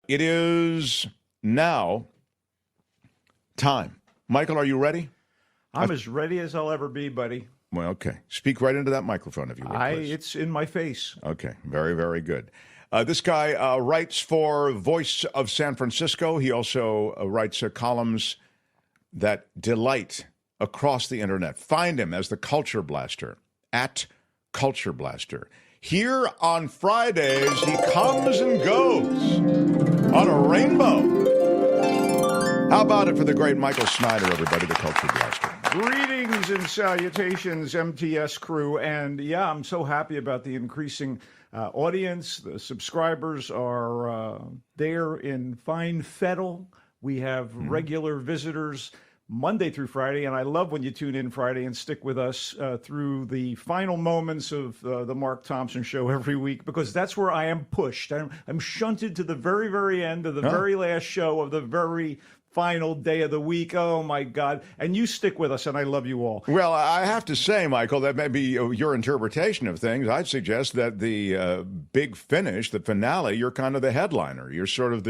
It is now time. Michael, are you ready? I'm as ready as I'll ever be, buddy. Well, okay. Speak right into that microphone, if you would, please. It's in my face. Okay. Very, very good. This guy writes for Voice of San Francisco. He also writes columns that delight across the internet. Find him as the Culture Blaster, at Culture Blaster. Here on Fridays, he comes and goes on a rainbow. How about it for the great Michael Snyder, everybody, the Culture Blaster? Greetings and salutations, MTS crew. And yeah, I'm so happy about the increasing audience. The subscribers are there in fine fettle. We have regular visitors Monday through Friday, and I love when you tune in Friday and stick with us through the final moments of the Mark Thompson show every week, because that's where I am pushed. I'm shunted to the very, very end of the very last show of the very final day of the week. Oh, my God. And you stick with us, and I love you all. Well, I have to say, Michael, that may be your interpretation of things. I'd suggest that the big finish, the finale, you're kind of the headliner. You're sort of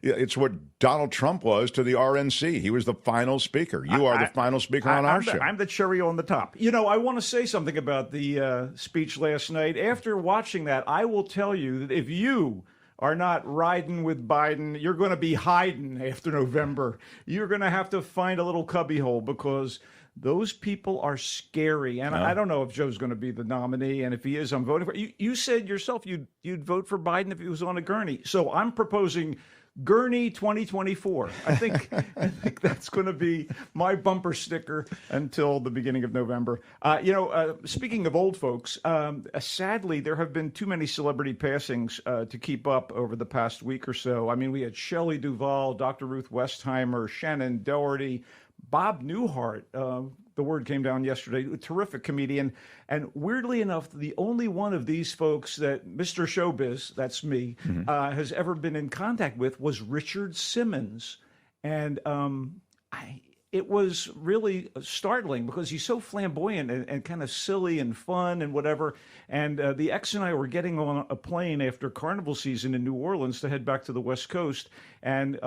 it's what Donald Trump was to the RNC. He was the final speaker. You are the final speaker on our show. I'm the cherry on the top. You know, I want to say something about the speech last night. After watching that, I will tell you that if you are not riding with Biden, you're going to be hiding after November. You're going to have to find a little cubbyhole, because those people are scary. And I don't know if Joe's going to be the nominee, and if he is, I'm voting for you. You said yourself you'd vote for Biden if he was on a gurney. So I'm proposing Gurney 2024. I think that's going to be my bumper sticker until the beginning of November. Speaking of old folks, sadly, there have been too many celebrity passings to keep up over the past week or so. I mean, we had Shelley Duvall, Dr. Ruth Westheimer, Shannon Doherty, Bob Newhart. The word came down yesterday, a terrific comedian. And weirdly enough, the only one of these folks that Mr. Showbiz, that's me, has ever been in contact with was Richard Simmons. And it was really startling, because he's so flamboyant and kind of silly and fun and whatever. And the ex and I were getting on a plane after Carnival season in New Orleans to head back to the West Coast. And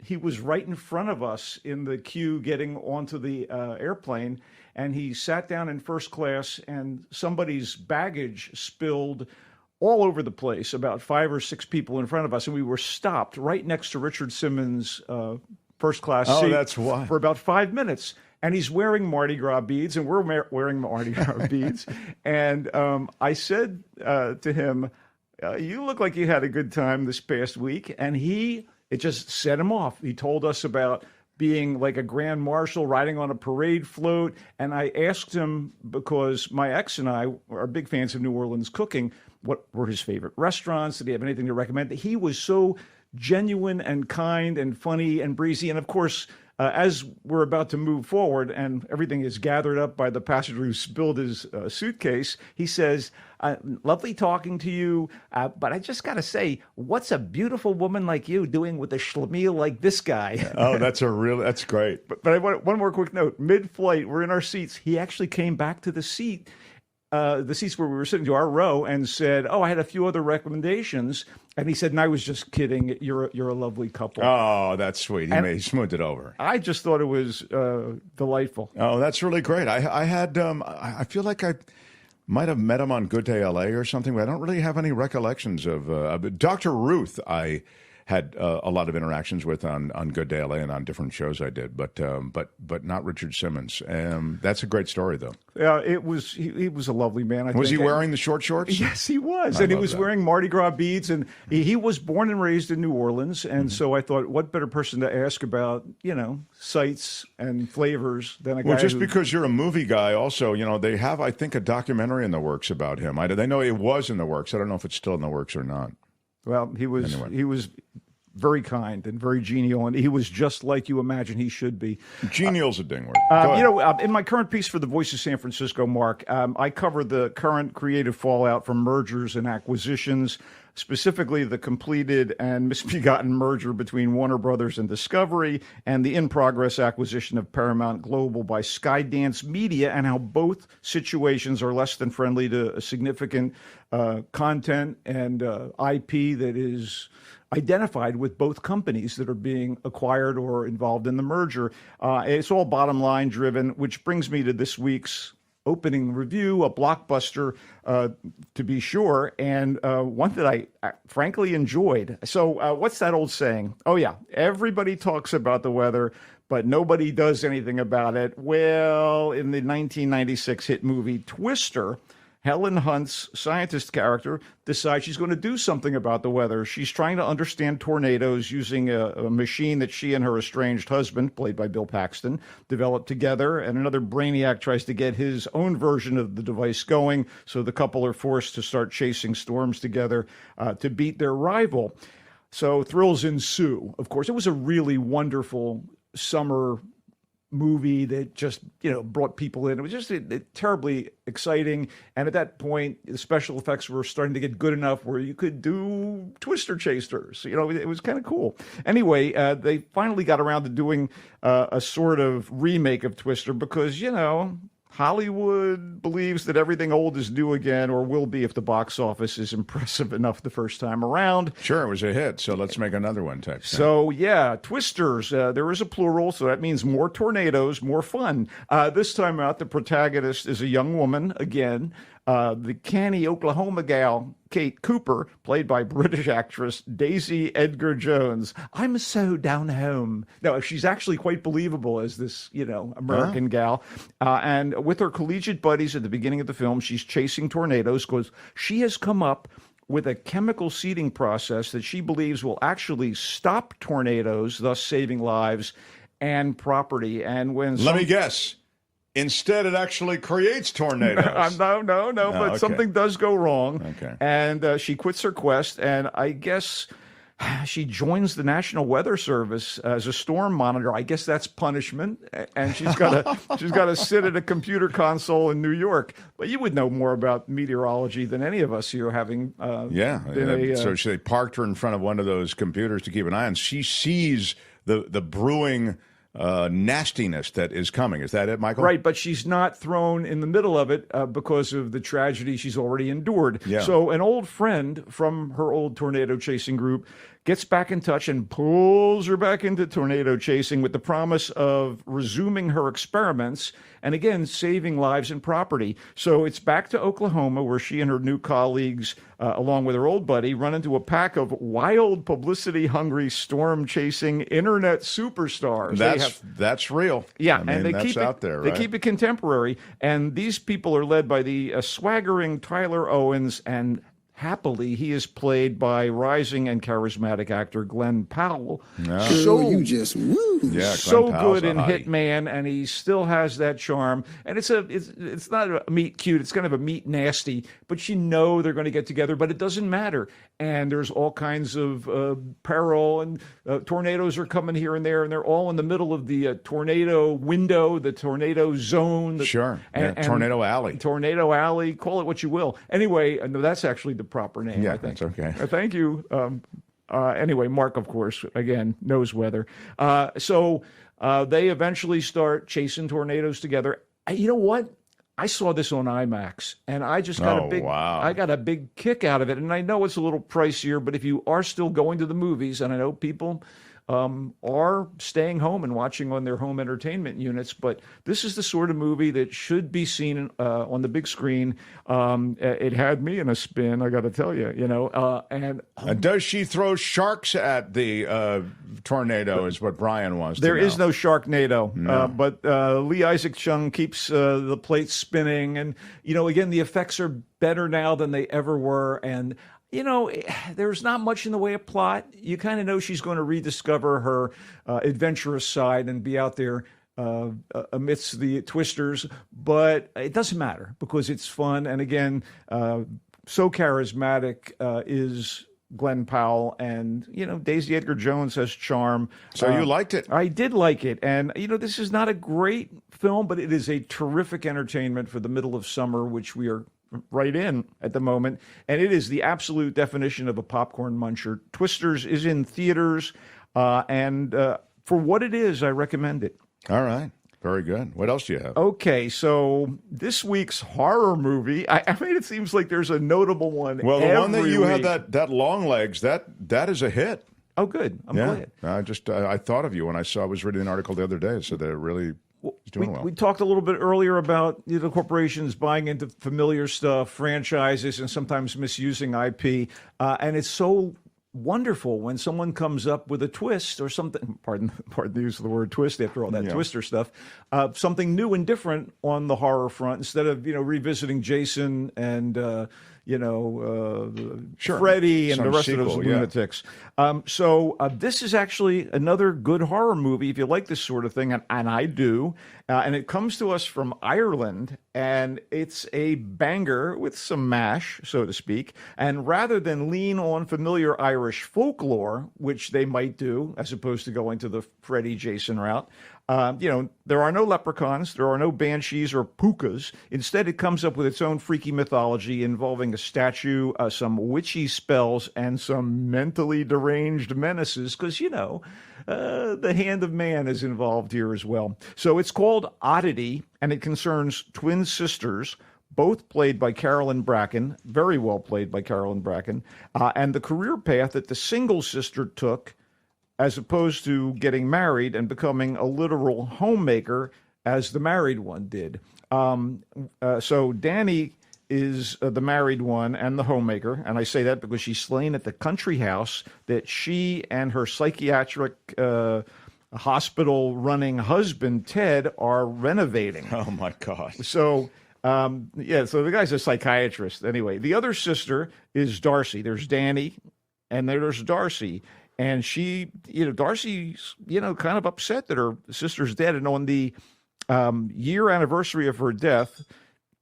he was right in front of us in the queue getting onto the airplane. And he sat down in first class, and somebody's baggage spilled all over the place, about 5 or 6 people in front of us. And we were stopped right next to Richard Simmons' first class seat. That's why. For about 5 minutes. And he's wearing Mardi Gras beads, and we're wearing Mardi Gras beads. And I said to him, you look like you had a good time this past week. And it just set him off. He told us about being like a grand marshal riding on a parade float. And I asked him, because my ex and I are big fans of New Orleans cooking, what were his favorite restaurants? Did he have anything to recommend? He was so genuine and kind and funny and breezy. And of course, as we're about to move forward and everything is gathered up by the passenger who spilled his suitcase, he says, lovely talking to you, but I just got to say, what's a beautiful woman like you doing with a schlemiel like this guy? Oh, that's great. But I want one more quick note. Mid-flight, we're in our seats. He actually came back to the seats where we were sitting, to our row, and said, I had a few other recommendations. And he said, and I was just kidding. You're a lovely couple. Oh, that's sweet. He smoothed it over. I just thought it was delightful. Oh, that's really great. I feel like I might have met him on Good Day LA or something, but I don't really have any recollections of Dr. Ruth. I had a lot of interactions with on Good Day LA and on different shows I did, but not Richard Simmons. That's a great story, though. He was a lovely man. Was he wearing the short shorts? Yes, he was. And he was wearing Mardi Gras beads. And he was born and raised in New Orleans. And so I thought, what better person to ask about, sights and flavors than a guy because you're a movie guy also, they have, I think, a documentary in the works about him. They know it was in the works. I don't know if it's still in the works or not. Well, he was very kind and very genial, and he was just like you imagine he should be. Genial's a ding word. In my current piece for the Voice of San Francisco, Mark, I cover the current creative fallout from mergers and acquisitions, specifically the completed and misbegotten merger between Warner Brothers and Discovery, and the in-progress acquisition of Paramount Global by Skydance Media, and how both situations are less than friendly to significant content and IP that is identified with both companies that are being acquired or involved in the merger. It's all bottom line driven, which brings me to this week's opening review, a blockbuster to be sure, and one that I frankly enjoyed. So what's that old saying? Oh, yeah, everybody talks about the weather, but nobody does anything about it. Well, in the 1996 hit movie Twister, Helen Hunt's scientist character decides she's going to do something about the weather. She's trying to understand tornadoes using a machine that she and her estranged husband, played by Bill Paxton, developed together. And another brainiac tries to get his own version of the device going. So the couple are forced to start chasing storms together to beat their rival. So thrills ensue. Of course, it was a really wonderful summer movie that just, brought people in. It was just terribly exciting. And at that point, the special effects were starting to get good enough where you could do Twister chasers. It was kind of cool. Anyway, they finally got around to doing a sort of remake of Twister because, Hollywood believes that everything old is new again, or will be if the box office is impressive enough the first time around. Sure, it was a hit, so let's make another one type thing. So, yeah, Twisters, there is a plural, so that means more tornadoes, more fun. This time out, the protagonist is a young woman, again, the canny Oklahoma gal, Kate Cooper, played by British actress Daisy Edgar Jones. I'm so down home. No, she's actually quite believable as this, American gal. And with her collegiate buddies at the beginning of the film, she's chasing tornadoes because she has come up with a chemical seeding process that she believes will actually stop tornadoes, thus saving lives and property. And Let me guess. Instead, it actually creates tornadoes. No, but okay. something does go wrong. Okay. And she quits her quest, and I guess she joins the National Weather Service as a storm monitor. I guess that's punishment, and she's got to sit at a computer console in New York. But you would know more about meteorology than any of us here, having So they parked her in front of one of those computers to keep an eye on. She sees the brewing nastiness that is coming. Is that it, Michael? Right, but she's not thrown in the middle of it because of the tragedy she's already endured. Yeah. So an old friend from her old tornado chasing group gets back in touch and pulls her back into tornado chasing with the promise of resuming her experiments and, again, saving lives and property. So it's back to Oklahoma where she and her new colleagues, along with her old buddy, run into a pack of wild, publicity-hungry, storm-chasing internet superstars. That's real. Yeah, and they that's keep out it, there, they right? keep it contemporary. And these people are led by the swaggering Tyler Owens, and happily, he is played by rising and charismatic actor Glenn Powell. Yeah. So you just woo. Yeah, Glenn So Powell's good a in hottie. Hitman, and he still has that charm. And it's not a meet cute; it's kind of a meet nasty. But they're going to get together, but it doesn't matter. And there's all kinds of peril, and tornadoes are coming here and there, and they're all in the middle of the tornado window, the tornado zone. Sure, and Tornado Alley. Tornado Alley, call it what you will. Anyway, no, that's actually the proper name. Yeah, I think. that's okay. Thank you. Anyway, Mark, of course, again, knows weather. So they eventually start chasing tornadoes together. You know what? I saw this on IMAX, and I just got I got a big kick out of it. And I know it's a little pricier, but if you are still going to the movies, and I know people are staying home and watching on their home entertainment units, but this is the sort of movie that should be seen on the big screen. It had me in a spin, I got to tell you, and does she throw sharks at the tornado is what Brian wants to know. There is no Sharknado, No. but Lee Isaac Chung keeps the plate spinning, and, again, the effects are better now than they ever were, and there's not much in the way of plot. You kind of know she's going to rediscover her adventurous side and be out there amidst the twisters, but it doesn't matter because it's fun. And again, so charismatic is Glenn Powell, and Daisy Edgar Jones has charm. So you liked it? I did like it, and this is not a great film, but it is a terrific entertainment for the middle of summer, which we are right in at the moment, and it is the absolute definition of a popcorn muncher. Twisters is in theaters, and for what it is, I recommend it. All right. Very good. What else do you have? Okay, so this week's horror movie, I mean, it seems like there's a notable one. Well, the one that you week. have, that long legs, that is a hit. Oh, good. I'm glad. I thought of you when I was reading an article the other day, so they're really doing well. We talked a little bit earlier about corporations buying into familiar stuff, franchises, and sometimes misusing IP, and it's so wonderful when someone comes up with a twist or something. Pardon the use of the word twist after all that Twister stuff. Something new and different on the horror front instead of revisiting Jason and Freddy and Some the rest sequel, of those lunatics. So this is actually another good horror movie if you like this sort of thing, and I do. And it comes to us from Ireland, and it's a banger with some mash, so to speak. And rather than lean on familiar Irish folklore, which they might do, as opposed to going to the Freddy Jason route, there are no leprechauns, there are no banshees or pukas. Instead, it comes up with its own freaky mythology involving a statue, some witchy spells, and some mentally deranged menaces, because, the hand of man is involved here as well. So it's called Oddity, and it concerns twin sisters, both played by Carolyn Bracken, very well played by Carolyn Bracken, and the career path that the single sister took as opposed to getting married and becoming a literal homemaker as the married one did. So Danny is the married one and the homemaker, and I say that because she's slain at the country house that she and her psychiatric hospital-running husband, Ted, are renovating. Oh, my God. So... so the guy's a psychiatrist. Anyway, the other sister is Darcy. There's Danny, and there's Darcy. And she, Darcy's, kind of upset that her sister's dead. And on the year anniversary of her death,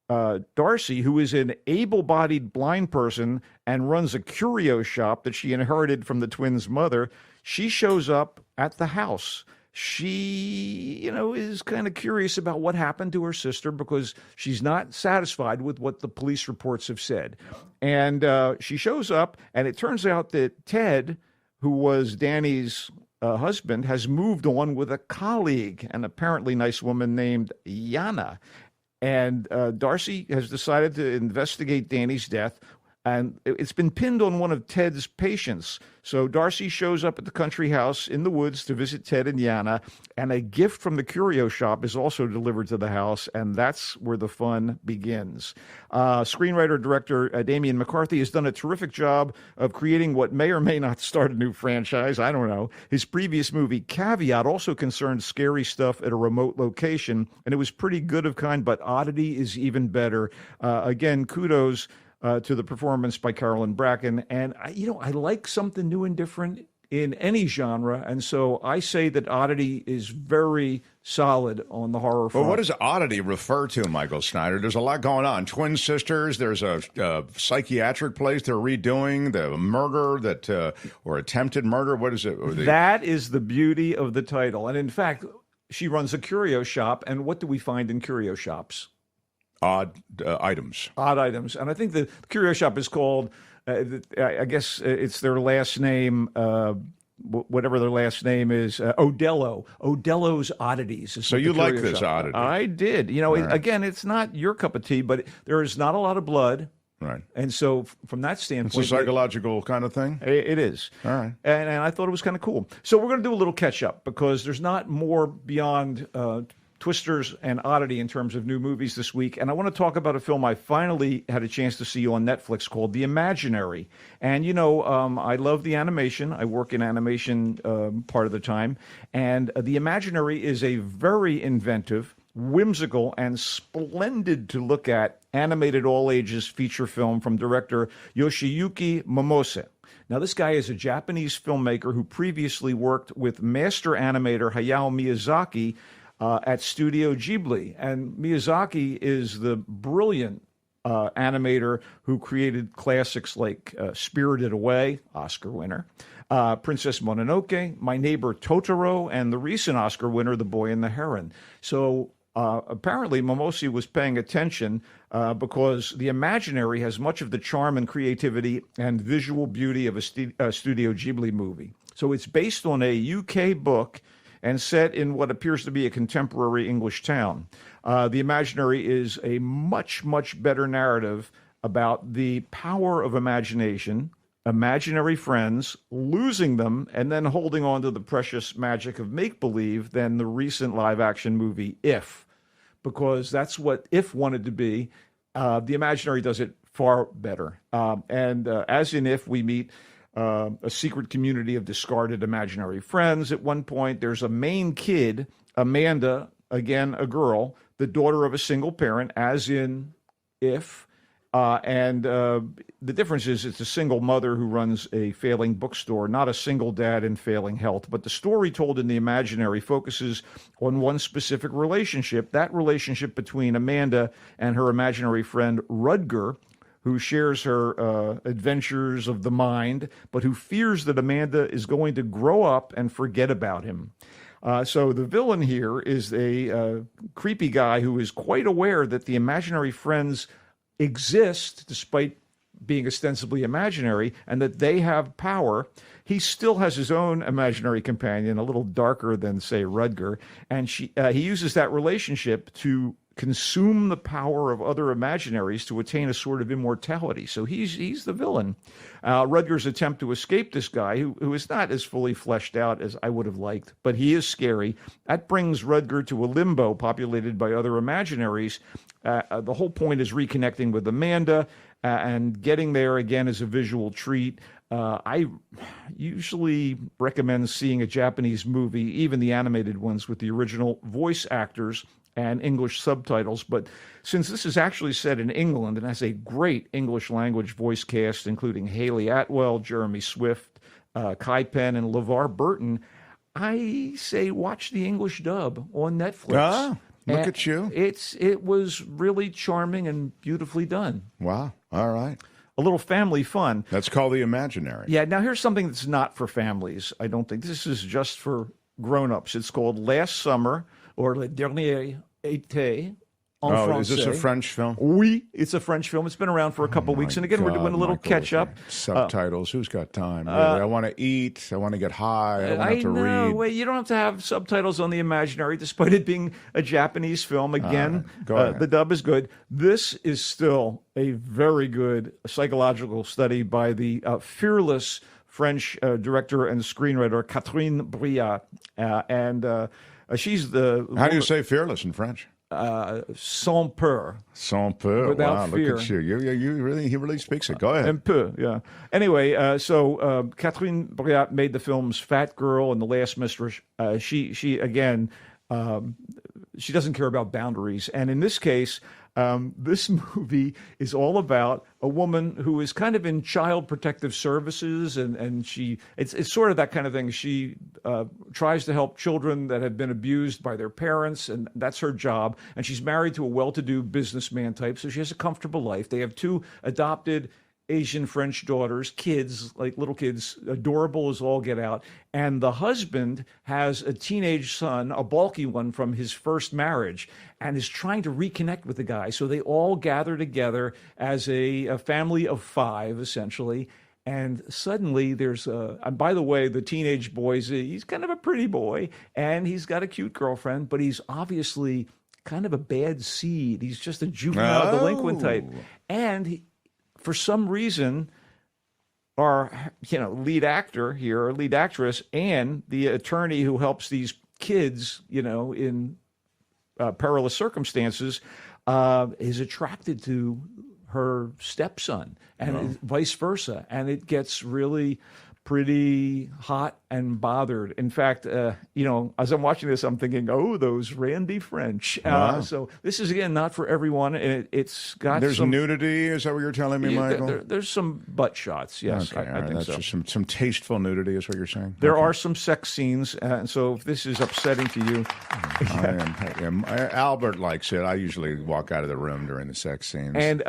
Darcy, who is an able-bodied blind person and runs a curio shop that she inherited from the twins' mother, she shows up at the house. She, is kind of curious about what happened to her sister because she's not satisfied with what the police reports have said. And she shows up, and it turns out that Ted, who was Danny's husband, has moved on with a colleague, an apparently nice woman named Yana. And Darcy has decided to investigate Danny's death, and it's been pinned on one of Ted's patients. So Darcy shows up at the country house in the woods to visit Ted and Yana, and a gift from the curio shop is also delivered to the house, and that's where the fun begins. Screenwriter-director Damian McCarthy has done a terrific job of creating what may or may not start a new franchise. I don't know. His previous movie, Caveat, also concerned scary stuff at a remote location, and it was pretty good of kind, but Oddity is even better. Again, kudos to the performance by Carolyn Bracken. And, I like something new and different in any genre. And so I say that Oddity is very solid on the horror front. But what does Oddity refer to, Michael Snyder? There's a lot going on. Twin sisters, there's a psychiatric place they're redoing, the murder or attempted murder. What is it? That is the beauty of the title. And in fact, she runs a curio shop. And what do we find in curio shops? Odd items. Odd items. And I think the curio shop is called, I guess it's their last name, whatever their last name is, Odello. Odello's Oddities. So you like this oddity? I did. Again, it's not your cup of tea, but there is not a lot of blood. Right. And so from that standpoint... It's a psychological kind of thing? It is. All right. And I thought it was kind of cool. So we're going to do a little catch-up because there's not more beyond... Twisters and Oddity in terms of new movies this week. And I want to talk about a film I finally had a chance to see on Netflix called The Imaginary. And, I love the animation. I work in animation part of the time. And The Imaginary is a very inventive, whimsical, and splendid to look at animated all-ages feature film from director Yoshiyuki Momose. Now, this guy is a Japanese filmmaker who previously worked with master animator Hayao Miyazaki at Studio Ghibli. And Miyazaki is the brilliant animator who created classics like Spirited Away, Oscar winner, Princess Mononoke, My Neighbor Totoro, and the recent Oscar winner, The Boy and the Heron. So apparently Momose was paying attention because The Imaginary has much of the charm and creativity and visual beauty of a Studio Ghibli movie. So it's based on a UK book. and set in what appears to be a contemporary English town. The Imaginary is a much, much better narrative about the power of imagination, imaginary friends, losing them, and then holding on to the precious magic of make-believe than the recent live-action movie If, because that's what If wanted to be. The Imaginary does it far better. As in If, we meet a secret community of discarded imaginary friends. At one point, there's a main kid, Amanda, again, a girl, the daughter of a single parent, as in If. The difference is it's a single mother who runs a failing bookstore, not a single dad in failing health. But the story told in The Imaginary focuses on one specific relationship, that relationship between Amanda and her imaginary friend Rudger, who shares her adventures of the mind, but who fears that Amanda is going to grow up and forget about him. So the villain here is a creepy guy who is quite aware that the imaginary friends exist despite being ostensibly imaginary, and that they have power. He still has his own imaginary companion, a little darker than, say, Rudger, and he uses that relationship to consume the power of other imaginaries to attain a sort of immortality. So he's the villain. Rudger's attempt to escape this guy, who is not as fully fleshed out as I would have liked, but he is scary. That brings Rudger to a limbo populated by other imaginaries. The whole point is reconnecting with Amanda, and getting there again is a visual treat. I usually recommend seeing a Japanese movie, even the animated ones, with the original voice actors and English subtitles. But since this is actually set in England and has a great English language voice cast, including Haley Atwell, Jeremy Swift, Kai Penn, and LeVar Burton, I say watch the English dub on Netflix. Look at you. It was really charming and beautifully done. Wow. All right. A little family fun. That's called The Imaginary. Yeah, now here's something that's not for families, I don't think. This is just for grown-ups. It's called Last Summer, or Le Dernier Été, en français. Is this a French film? Oui, it's a French film. It's been around for a couple weeks. And again, we're doing a little catch-up. Subtitles. Who's got time? Really? I want to eat. I want to get high. I don't have to read. Wait, you don't have to have subtitles on The Imaginary, despite it being a Japanese film. Again, the dub is good. This is still a very good psychological study by the fearless French director and screenwriter Catherine Breillat. She's the... How do you say fearless in French? Sans peur. Sans peur. Without wow, fear. Look at you. He really speaks it. Go ahead. Un peu, yeah. Anyway, so Catherine Breillat made the films Fat Girl and The Last Mistress. She again, she doesn't care about boundaries. And in this case, this movie is all about a woman who is kind of in child protective services, and it's sort of that kind of thing. She tries to help children that have been abused by their parents, and that's her job. And she's married to a well-to-do businessman type, so she has a comfortable life. They have 2 adopted Asian French daughters, kids, like little kids, adorable as all get out. And the husband has a teenage son, a bulky one from his first marriage, and is trying to reconnect with the guy. So they all gather together as a family of 5, essentially. And suddenly there's and by the way, the teenage boy's, he's kind of a pretty boy, and he's got a cute girlfriend, but he's obviously kind of a bad seed. He's just a juvenile delinquent type. And for some reason, our lead actor here, lead actress, and the attorney who helps these kids, in perilous circumstances, is attracted to her stepson, and vice versa, and it gets really pretty hot and bothered. In fact, as I'm watching this, I'm thinking, oh, those Randy French. So this is, again, not for everyone. It's got There's nudity. Is that what you're telling me, Michael? There's some butt shots, yes. Okay, I think that's so. just some tasteful nudity is what you're saying? There are some sex scenes, and so if this is upsetting to you... Albert likes it. I usually walk out of the room during the sex scenes. And,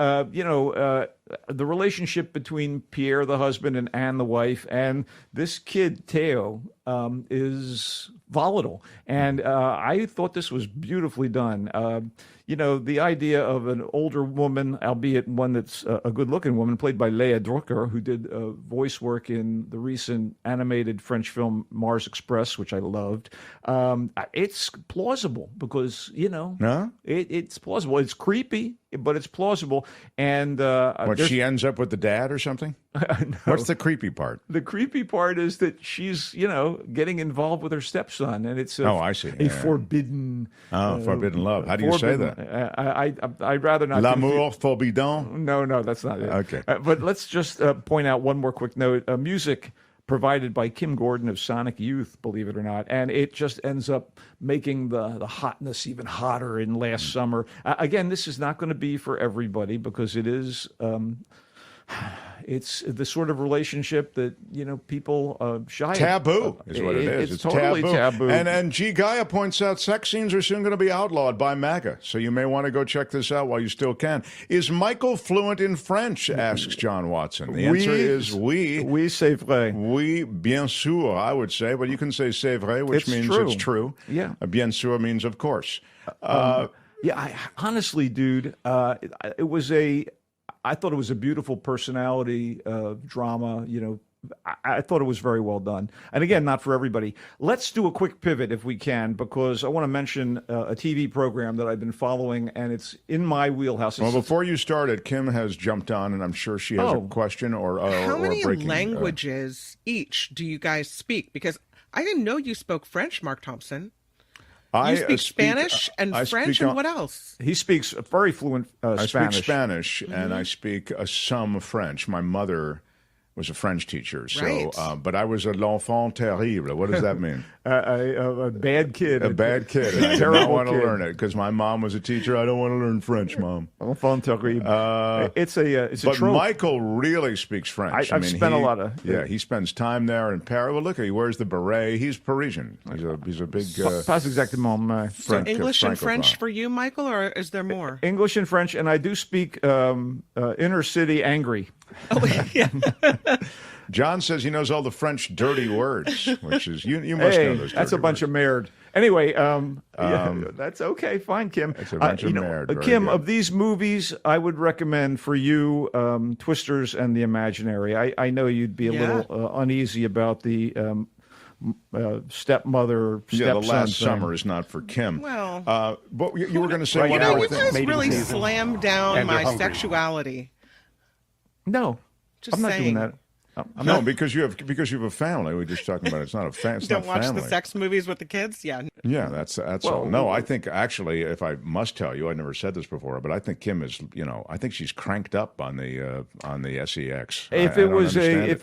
the relationship between Pierre, the husband, and Anne, the wife, and this kid, Theo, is volatile. And I thought this was beautifully done. The idea of an older woman, albeit one that's a good-looking woman, played by Léa Drucker, who did voice work in the recent animated French film Mars Express, which I loved. It's plausible because, No? it's plausible. It's creepy, but it's plausible. And She ends up with the dad or something? No. What's the creepy part? The creepy part is that she's, getting involved with her stepson, and it's I see. a forbidden. Forbidden love. How do you say that? I'd rather not. L'amour forbidden? No, that's not it. Okay. But let's just point out one more quick note. Music provided by Kim Gordon of Sonic Youth, believe it or not. And it just ends up making the hotness even hotter in Last Summer. Again, this is not going to be for everybody because it is... it's the sort of relationship that people shy. Taboo is what it is. It's totally taboo. And G. Gaia points out sex scenes are soon going to be outlawed by MAGA, so you may want to go check this out while you still can. Is Michael fluent in French? Asks John Watson. The answer is oui. Oui, c'est vrai. Oui, bien sûr, I would say, but you can say c'est vrai, which means true. it's true. Yeah. Bien sûr means of course. Honestly, dude, I thought it was a beautiful personality drama. I thought it was very well done. And again, not for everybody. Let's do a quick pivot if we can, because I want to mention a TV program that I've been following, and it's in my wheelhouse. Well, before you started, Kim has jumped on, and I'm sure she has a question or How many breaking, languages each do you guys speak? Because I didn't know you spoke French, Mark Thompson. You speak Spanish and French, and what else? He speaks very fluent Spanish. I speak Spanish, and I speak some French. My mother was a French teacher, so Right. but I was a l'enfant terrible. What does that mean? A bad kid. A bad kid. And I did not want to learn it because my mom was a teacher. I don't want to learn French, Mom. Enfant terrible. It's a But trope. Michael really speaks French. I've spent a lot of... he spends time there in Paris. Well, look, he wears the beret. He's Parisian. He's a big Pas exactement. So English and Francophone. French for you, Michael, or is there more? English and French, and I do speak inner city angry. Oh, yeah. John says he knows all the French dirty words, which is you must know those. That's a dirty bunch words. of merde. Anyway, that's okay. Fine, Kim. It's a bunch of merde. Very Kim, good. of these movies, I would recommend for you Twisters and the Imaginary. I know you'd be a little uneasy about the stepmother, Yeah, the stepson last thing. summer is not for Kim. Well, but you were going to say Right, one you more guys thing. really slammed down my sexuality. No, Just I'm not saying. doing that. No, because you have a family. We're just talking about it's not a family. Don't watch the sex movies with the kids? Yeah. Yeah, that's all. No, I think actually, if I must tell you, I never said this before, but I think Kim is, I think she's cranked up on the SEX. If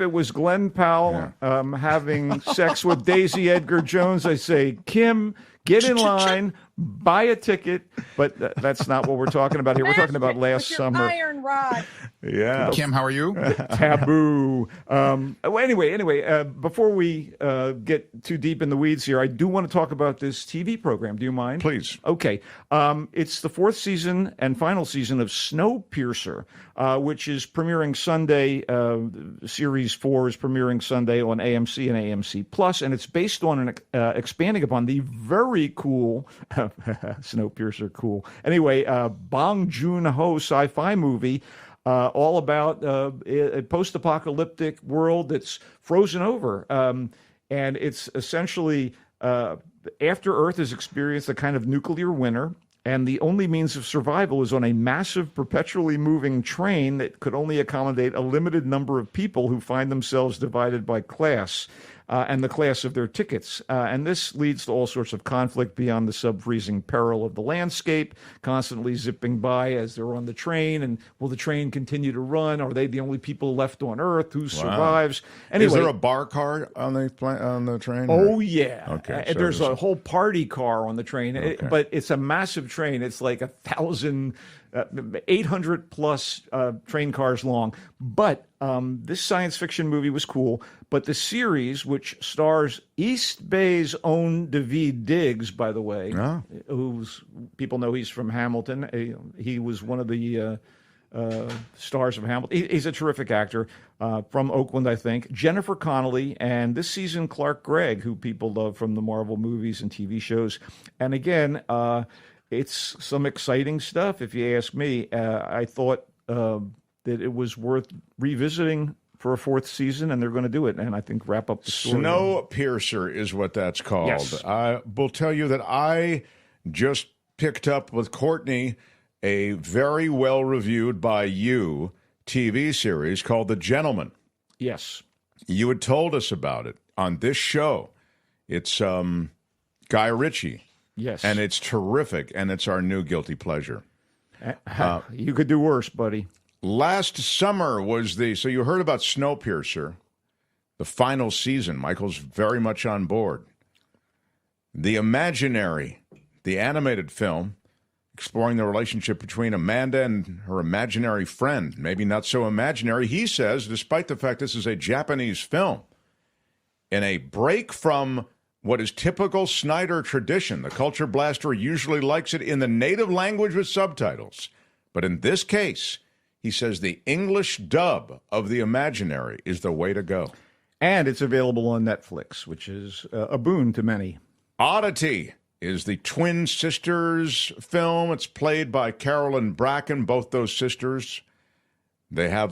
it was Glenn Powell having sex with Daisy Edgar Jones, I say, Kim, get in line, buy a ticket. But that's not what we're talking about here. We're talking about last with your summer. iron rod. Yeah. Kim, how are you? Taboo. Anyway, before we get too deep in the weeds here, I do want to talk about this TV program. Do you mind? Please. Okay. It's the fourth season and final season of Snowpiercer, which is premiering Sunday. Series 4 is premiering Sunday on AMC and AMC Plus, and it's based on and expanding upon the very cool Snowpiercer. Cool. Anyway, Bong Joon-ho sci-fi movie. All about a post-apocalyptic world that's frozen over. And it's essentially after Earth has experienced a kind of nuclear winter, and the only means of survival is on a massive, perpetually moving train that could only accommodate a limited number of people who find themselves divided by class. And the class of their tickets. And this leads to all sorts of conflict beyond the sub-freezing peril of the landscape, constantly zipping by as they're on the train. And will the train continue to run? Are they the only people left on Earth? Who survives? Anyway, Is there a bar card on the train? Oh, yeah. Okay. And there's a whole party car on the train. Okay. But it's a massive train. It's like 800 plus train cars long. But this science fiction movie was cool. But the series, which stars East Bay's own Daveed Diggs, by the way, who's people know he's from Hamilton. He was one of the stars of Hamilton. He's a terrific actor from Oakland, I think. Jennifer Connelly, and this season Clark Gregg, who people love from the Marvel movies and TV shows. And again, it's some exciting stuff, if you ask me. I thought that it was worth revisiting for a fourth season, and they're going to do it, and I think wrap up the story. Snowpiercer is what that's called. Yes. I will tell you that I just picked up with Courtney a very well-reviewed by you TV series called The Gentleman. Yes. You had told us about it on this show. It's Guy Ritchie. Yes. And it's terrific, and it's our new guilty pleasure. You could do worse, buddy. Last summer was so you heard about Snowpiercer, the final season. Michael's very much on board. The Imaginary, the animated film, exploring the relationship between Amanda and her imaginary friend. Maybe not so imaginary, he says, despite the fact this is a Japanese film. In a break from what is typical Snyder tradition, the Culture Blaster usually likes it in the native language with subtitles. But in this case, he says the English dub of The Imaginary is the way to go. And it's available on Netflix, which is a boon to many. Oddity is the twin sisters film. It's played by Carol and Bracken, both those sisters. They have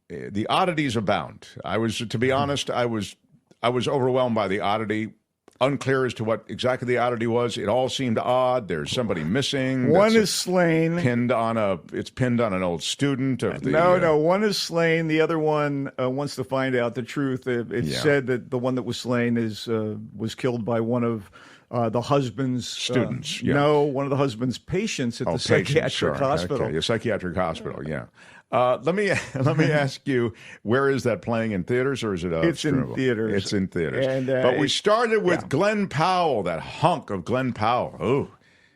the oddities abound. To be honest, I was overwhelmed by the oddity. Unclear as to what exactly the oddity was. It all seemed odd. There's somebody missing. One is slain. It's pinned on an old student of the. No. One is slain. The other one wants to find out the truth. It's said that the one that was slain was killed by one of the husband's students. No, one of the husband's patients at the psychiatric hospital. Okay, a psychiatric hospital. Yeah. Let me ask you, where is that playing, in theaters or is it? It's in theaters. It's in theaters. And, but we started with Glenn Powell, that hunk of Glenn Powell. Oh,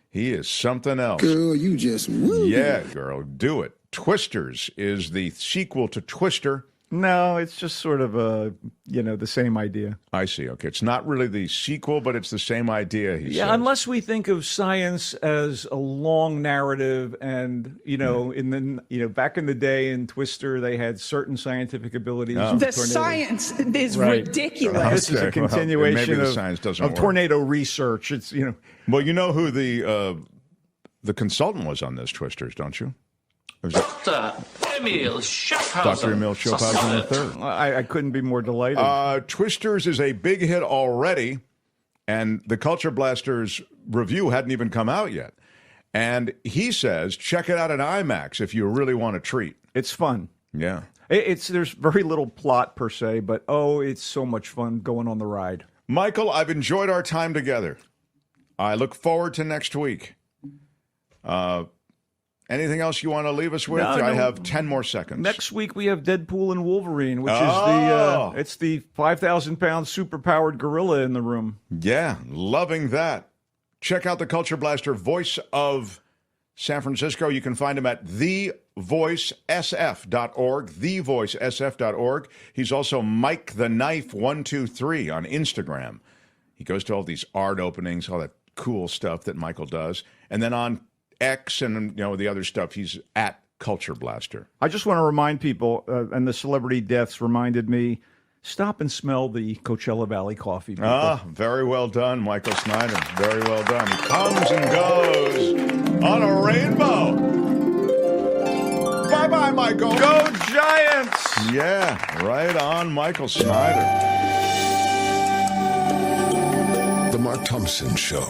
he is something else. Girl, you just woo. Yeah, girl, do it. Twisters is the sequel to Twister. No, it's just sort of the same idea. I see. Okay, it's not really the sequel, but it's the same idea. He says. Unless we think of science as a long narrative, and back in the day in Twister, they had certain scientific abilities. The science is ridiculous. This is a continuation of work. tornado research. It's Well, you know who the consultant was on this Twisters, don't you? Dr. Emil Schaffhausen. Dr. Emil Schaffhausen III. I couldn't be more delighted. Twisters is a big hit already, and the Culture Blasters review hadn't even come out yet. And he says, check it out in IMAX if you really want a treat. It's fun. Yeah. There's very little plot per se, but it's so much fun going on the ride. Michael, I've enjoyed our time together. I look forward to next week. Anything else you want to leave us with? No. I have 10 more seconds. Next week we have Deadpool and Wolverine, which is the 5,000-pound superpowered gorilla in the room. Yeah, loving that. Check out the Culture Blaster, voice of San Francisco. You can find him at thevoicesf.org, thevoicesf.org. He's also Mike the Knife 123 on Instagram. He goes to all these art openings, all that cool stuff that Michael does. And then on X and the other stuff, he's at Culture Blaster. I just want to remind people, and the celebrity deaths reminded me, stop and smell the Coachella Valley coffee. People. Very well done, Michael Snyder. Very well done. He comes and goes on a rainbow. Bye-bye, Michael. Go Giants! Yeah, right on, Michael Snyder. The Mark Thompson Show.